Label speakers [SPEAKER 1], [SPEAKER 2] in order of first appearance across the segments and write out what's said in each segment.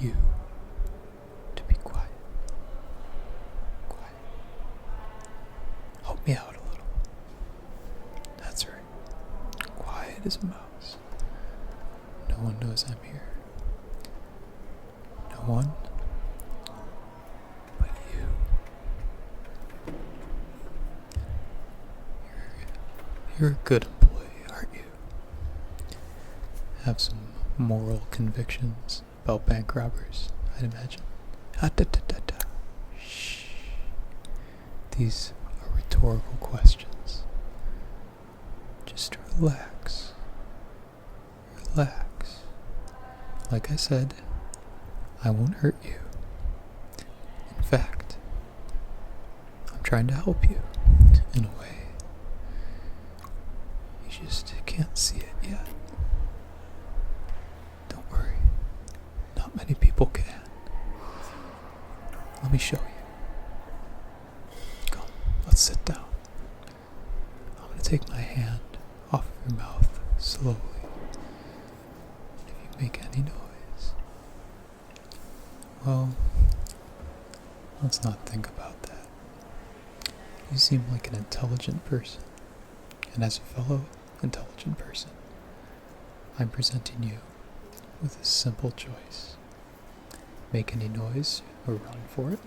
[SPEAKER 1] you to be quiet. Quiet. Help me out a little. That's right. Quiet as a mouse. No one knows I'm here. No one but you. You're a good employee, aren't you? Have some moral convictions about bank robbers, I'd imagine. Ah, da, da, da, da. Shh. These are rhetorical questions. Just relax. Relax. Like I said, I won't hurt you. In fact, I'm trying to help you in a way. You just can't see it yet. Don't worry. Not many people can. Let me show you. Come, let's sit down. I'm going to take my hand off of your mouth slowly. And if you make any noise, well, let's not think about that. You seem like an intelligent person. And as a fellow intelligent person, I'm presenting you with a simple choice. Make any noise or run for it,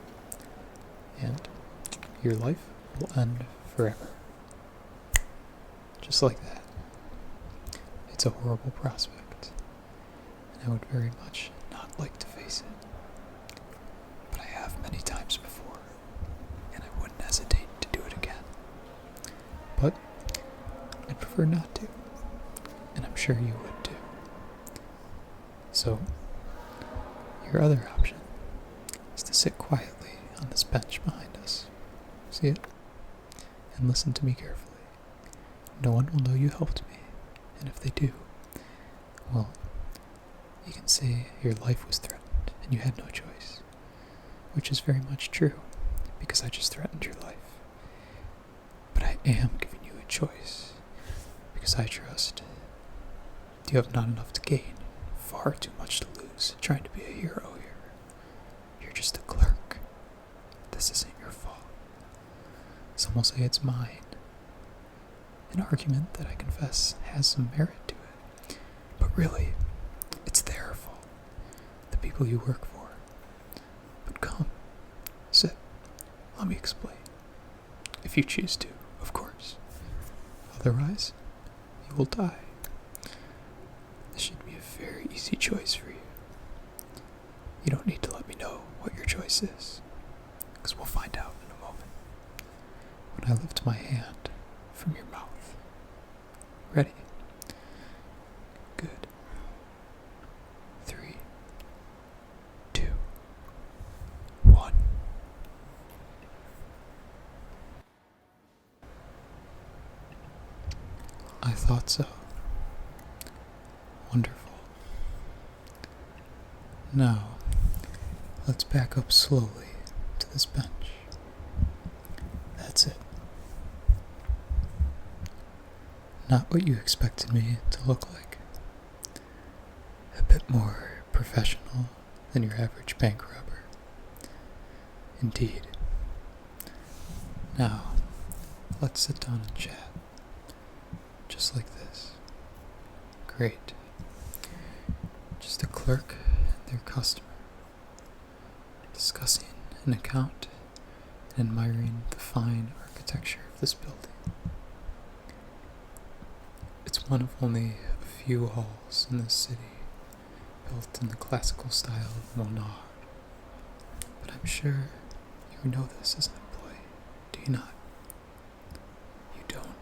[SPEAKER 1] and your life will end forever. Just like that. It's a horrible prospect, and I would very much not like to face it. But I have many times before, and I wouldn't hesitate to do it again. But I'd prefer not to, and I'm sure you would too. So, your other option is to sit quietly on this bench behind us. See it? And listen to me carefully. No one will know you helped me, and if they do, well, you can say your life was threatened and you had no choice, which is very much true, because I just threatened your life. But I am giving you a choice, because I trust you have not enough to gain, far too much to lose, trying to be a hero here. You're just a clerk. This isn't your fault. Some will say it's mine. An argument that I confess has some merit to it. But really, it's their fault. The people you work for. But come, sit. Let me explain. If you choose to, of course. Otherwise, you will die. This should be a very easy choice for you. You don't need to let me know what your choice is, because we'll find out in a moment. When I lift my hand from your mouth. Ready? Good. 3, 2, 1. I thought so. Wonderful. Now, let's back up slowly to this bench. That's it. Not what you expected me to look like. A bit more professional than your average bank robber. Indeed. Now, let's sit down and chat. Just like this. Great. Just a clerk and their customer. Discussing an account and admiring the fine architecture of this building. It's one of only a few halls in this city, built in the classical style of Monard. But I'm sure you know this as an employee, do you not? You don't?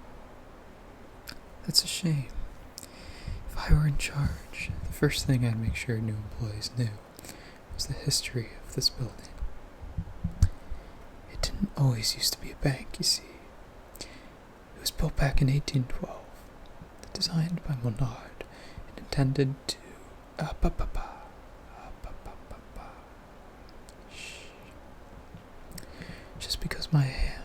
[SPEAKER 1] That's a shame. If I were in charge, the first thing I'd make sure new employees knew was the history of this building. It didn't always used to be a bank, you see. It was built back in 1812. Designed by Monard and intended to Shh. Just because my hand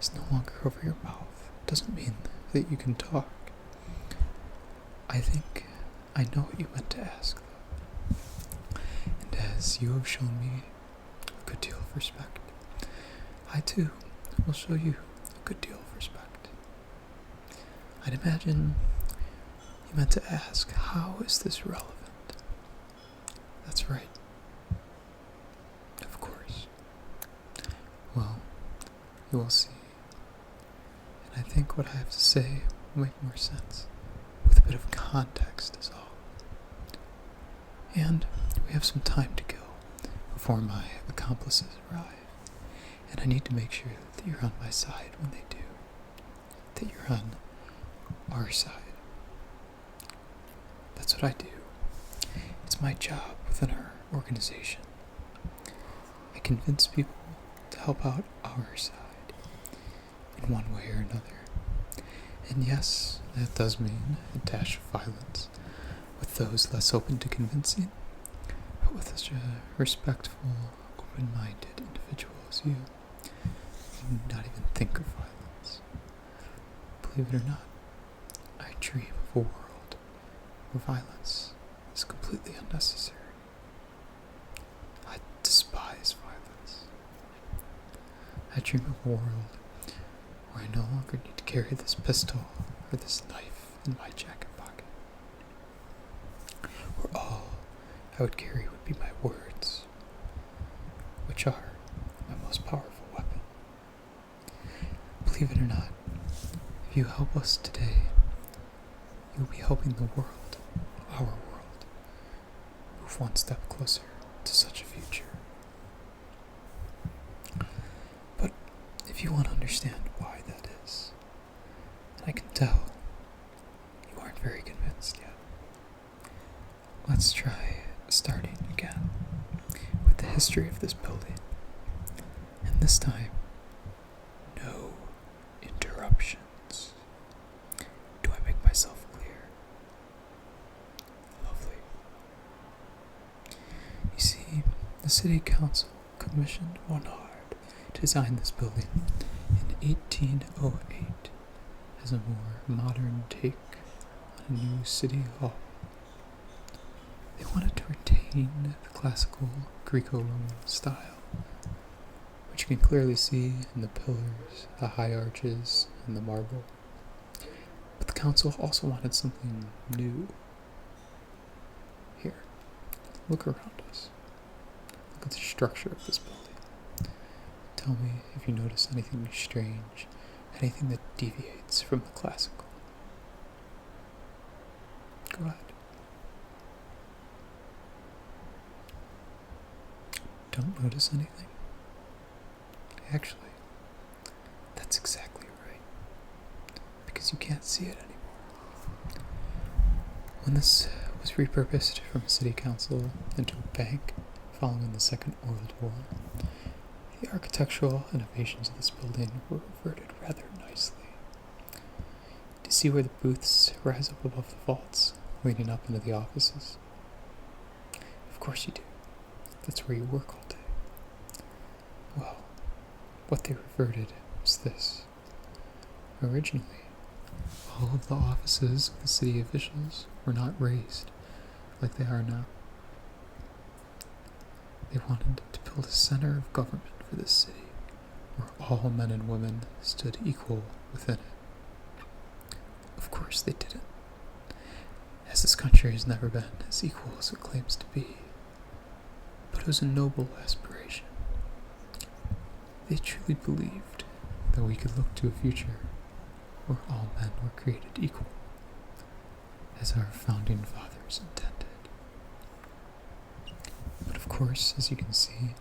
[SPEAKER 1] is no longer over your mouth doesn't mean that you can talk. I think I know what you meant to ask, though. And as you have shown me a good deal of respect, I too will show you a good deal of respect. I'd imagine you meant to ask, how is this relevant? That's right. Of course. Well, you will see. And I think what I have to say will make more sense with a bit of context is all. And we have some time to kill before my accomplices arrive. And I need to make sure that you're on my side when they do. That you're on our side. That's what I do. It's my job within our organization. I convince people to help out our side in one way or another. And yes, that does mean a dash of violence with those less open to convincing, but with such a respectful, open-minded individual as you not even think of violence. Believe it or not, I dream of a world where violence is completely unnecessary. I despise violence. I dream of a world where I no longer need to carry this pistol or this knife in my jacket pocket. Where all I would carry would be my words, which are my most powerful weapon. Believe it or not, if you help us today, you will be helping the world, our world, move one step closer to such a future. But if you want to understand why that is, and I can tell you aren't very convinced yet, let's try starting again with the history of this building. And this time, no interruptions. Do I make myself clear? Lovely. You see, the city council commissioned Bonnard to design this building in 1808 as a more modern take on a new city hall. They wanted to retain the classical Greco-Roman style, which you can clearly see in the pillars, the high arches, and the marble. But the council also wanted something new. Here, look around us. Look at the structure of this building. Tell me if you notice anything strange, anything that deviates from the classical. Go ahead. Don't notice anything? Actually, that's exactly right, because you can't see it anymore. When this was repurposed from a city council into a bank following the Second World War, the architectural innovations of this building were reverted rather nicely. Do you see where the booths rise up above the vaults, leading up into the offices? Of course you do. That's where you work all day. Well, what they reverted was this. Originally, all of the offices of the city officials were not raised like they are now. They wanted to build a center of government for this city, where all men and women stood equal within it. Of course they didn't, as this country has never been as equal as it claims to be. But it was a noble aspiration. They truly believed that we could look to a future where all men were created equal, as our founding fathers intended. But of course, as you can see,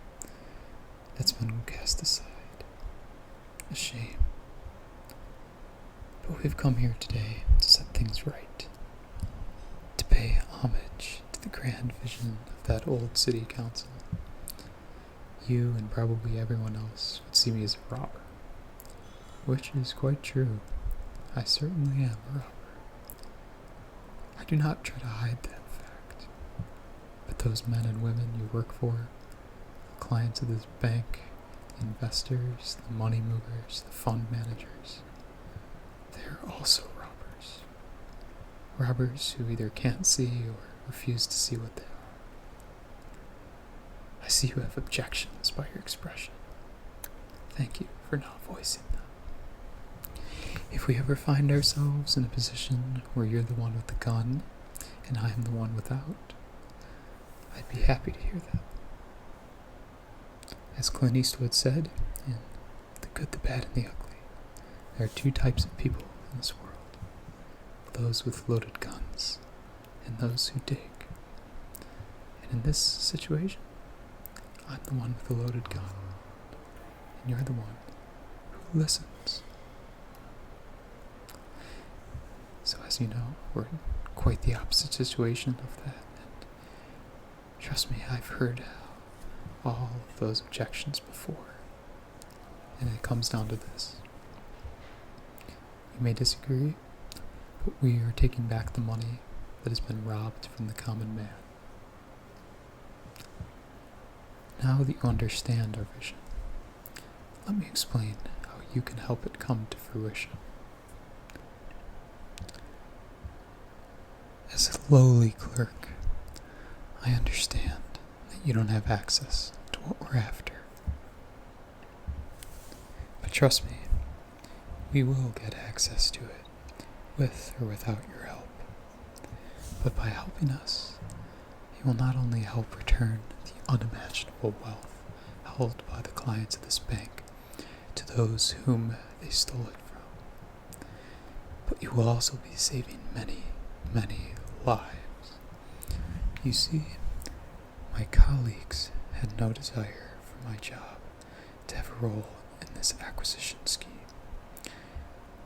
[SPEAKER 1] that's been cast aside. A shame. But we've come here today to set things right, to pay homage to the grand vision of that old city council. You and probably everyone else would see me as a robber, which is quite true. I certainly am a robber. I do not try to hide that fact, but those men and women you work for, the clients of this bank, the investors, the money movers, the fund managers, they're also robbers. Robbers who either can't see or refuse to see what they are. I see you have objections by your expression. Thank you for not voicing them. If we ever find ourselves in a position where you're the one with the gun and I am the one without, I'd be happy to hear that. As Clint Eastwood said in The Good, the Bad, and the Ugly, there are two types of people in this world: those with loaded guns and those who dig. And in this situation, I'm the one with the loaded gun, and you're the one who listens. So as you know, we're in quite the opposite situation of that, and trust me, I've heard all of those objections before, and it comes down to this. You may disagree, but we are taking back the money that has been robbed from the common man. Now that you understand our vision, let me explain how you can help it come to fruition. As a lowly clerk, I understand that you don't have access to what we're after. But trust me, we will get access to it, with or without your help. But by helping us, you will not only help return the unimaginable wealth held by the clients of this bank to those whom they stole it from, but you will also be saving many, many lives. You see, my colleagues had no desire for my job to have a role in this acquisition scheme.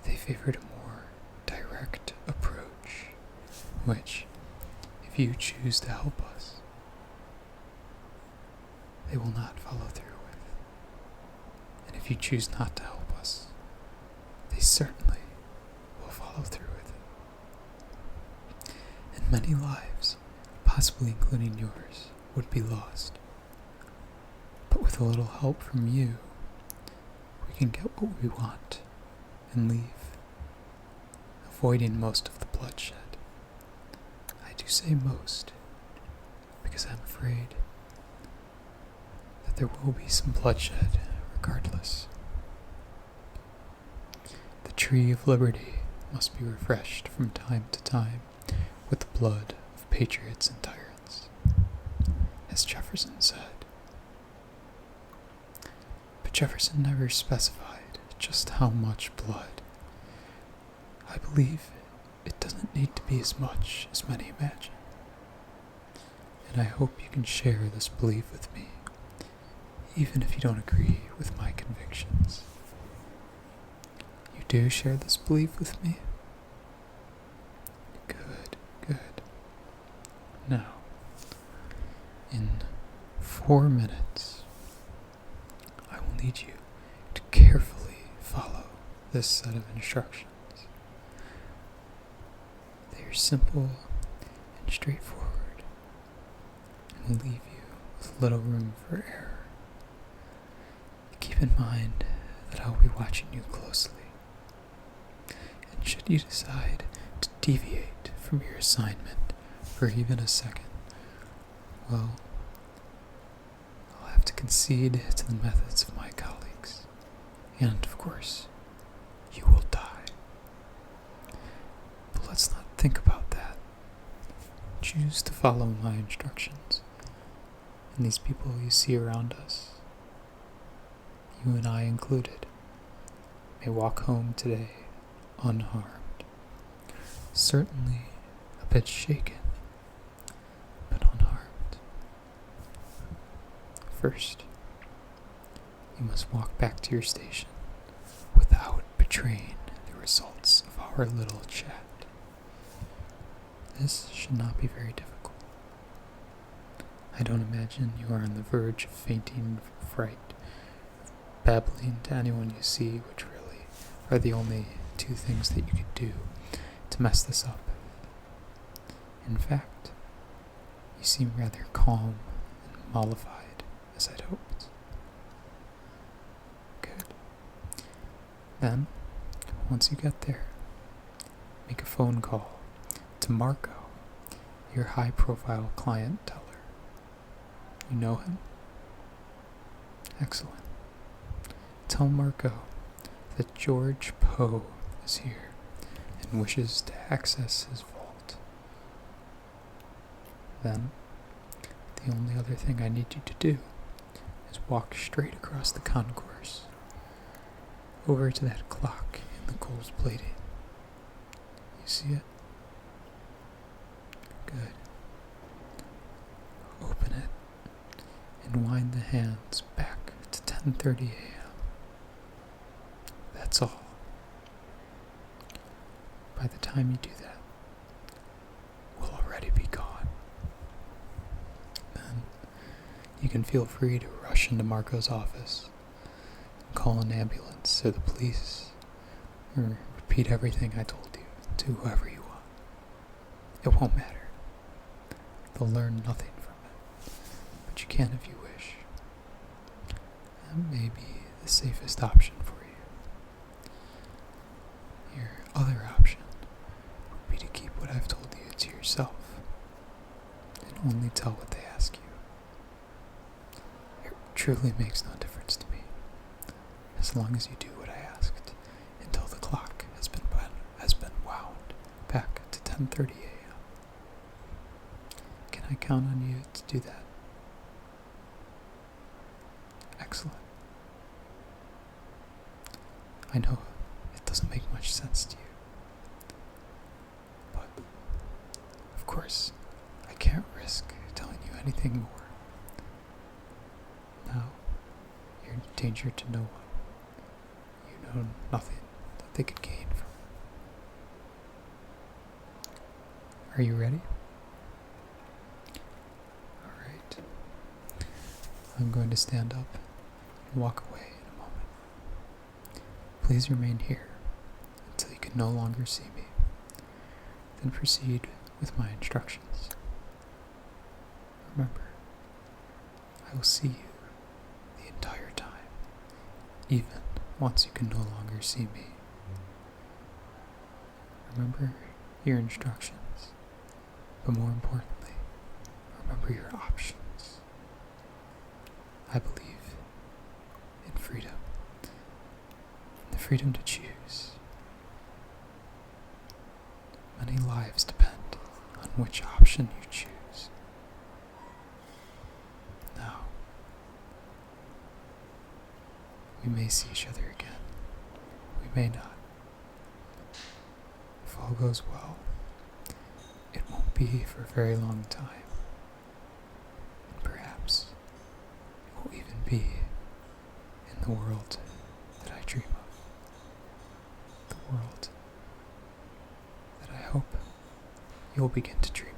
[SPEAKER 1] They favored a more direct approach, which, if you choose to help us, they will not follow through with. And if you choose not to help us, they certainly will follow through with it. And many lives, possibly including yours, would be lost. But with a little help from you, we can get what we want and leave, avoiding most of the bloodshed. I do say most, because I'm afraid that there will be some bloodshed regardless. The tree of liberty must be refreshed from time to time with the blood of patriots and tyrants, as Jefferson said. But Jefferson never specified just how much blood. I believe it doesn't need to be as much as many imagine. And I hope you can share this belief with me, even if you don't agree with my convictions. You do share this belief with me? Good, good. Now, in 4 minutes, I will need you to carefully follow this set of instructions. They are simple and straightforward, and will leave you with little room for error. Keep in mind that I'll be watching you closely, and should you decide to deviate from your assignment for even a second, well, I'll have to concede to the methods of my colleagues, and of course, you will die. But let's not think about that. Choose to follow my instructions, and these people you see around us, you and I included, may walk home today unharmed. Certainly a bit shaken, but unharmed. First, you must walk back to your station without betraying the results of our little chat. This should not be very difficult. I don't imagine you are on the verge of fainting from fright, babbling to anyone you see, which really are the only two things that you could do to mess this up. In fact, you seem rather calm and mollified, as I'd hoped. Good. Then, once you get there, make a phone call to Marco, your high-profile client teller. You know him? Excellent. Tell Marco that George Poe is here and wishes to access his vault. Then, the only other thing I need you to do is walk straight across the concourse, over to that clock in the gold plating. You see it? Good. Open it and wind the hands back to 10:30 a.m. That's all. By the time you do that, we'll already be gone. Then you can feel free to rush into Marco's office and call an ambulance or the police, or repeat everything I told you to whoever you want. It won't matter. They'll learn nothing from it, but you can if you wish. That may be the safest option for you. Your other option would be to keep what I've told you to yourself and only tell what they ask you. It truly makes no difference to me, as long as you do what I asked until the clock has been wound back to 10:30 a.m. Can I count on you to do that? Excellent. I know it doesn't make much sense to you, but of course I can't risk telling you anything more. Now you're in danger to no one. You know nothing that they could gain from it. Are you ready? Alright. I'm going to stand up and walk away in a moment. Please remain here until you can no longer see me. Then proceed with my instructions. Remember, I will see you the entire time, even once you can no longer see me. Remember your instructions, but more importantly, remember your options. I believe in freedom, the freedom to choose. Many lives depend on which option you choose. Now, we may see each other again. We may not. If all goes well, it won't be for a very long time. And perhaps it will even be in the world that I dream of. The world that I hope you'll begin to dream